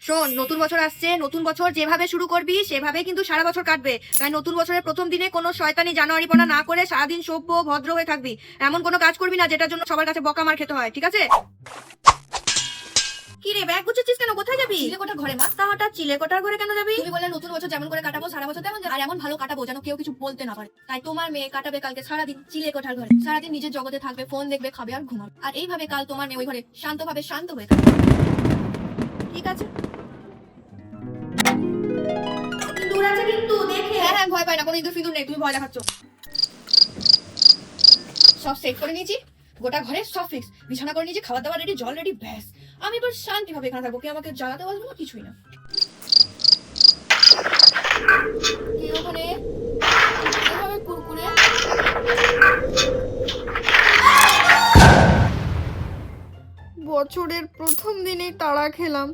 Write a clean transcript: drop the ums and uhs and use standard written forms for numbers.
শোন, নতুন বছর আসছে, নতুন বছর যেভাবে শুরু করবি সেভাবে কিন্তু সারা বছর কাটবে। তাই নতুন বছরের প্রথম দিনে কোনো শয়তানি জানুয়ারিপনা না করে সারাদিন সভ্য ভদ্র হয়ে থাকবি। এমন কোনো কাজ করবি না যেটার জন্য সবার কাছে বকা মার খেতে হয়, ঠিক আছে? কি রে, ব্যাগ গুছাচ্ছিস কেন? কোথায় যাবি? চিলেকোঠার ঘরে মা। তা হঠাৎ চিলেকোঠার ঘরে কেন যাবি? তুমি বললে নতুন বছর যেমন করে কাটাবো সারা বছর তেমন, আর এমন ভালো কাটাবো যেন কেউ কিছু বলতে না পারে। তাই তোমার মেয়ে কাটাবে কালকে সারাদিন চিলেকোঠার ঘরে, সারাদিন নিজের জগতে থাকবে, ফোন দেখবে, খাবে আর ঘুমাবে। আর এইভাবে কাল তোমার মেয়ে ওই ঘরে শান্তভাবে শান্ত হয়ে থাকবে। ঠিক আছে, দূর আছে কিন্তু দেখে। হ্যাঁ হ্যাঁ, ভয় পাই না, কোনো ইঁদুর ফিঁদুর নেই, তুমি ভয় দেখাচ্ছ। সব সেট করে নিয়েছি, গোটা ঘরে সব ফিক্স, বিছানা করে নিয়েছি, খাবার দাবার রেডি, জল রেডি, ব্যাস আমি এবার শান্তি ভাবে এখানে থাকবো। কেউ আমাকে জ্বালাতে বসবো না, কিছুই না। কে ওখানে এভাবে কুরকুরে? বছরের প্রথম দিনেই তাড়া খেলাম।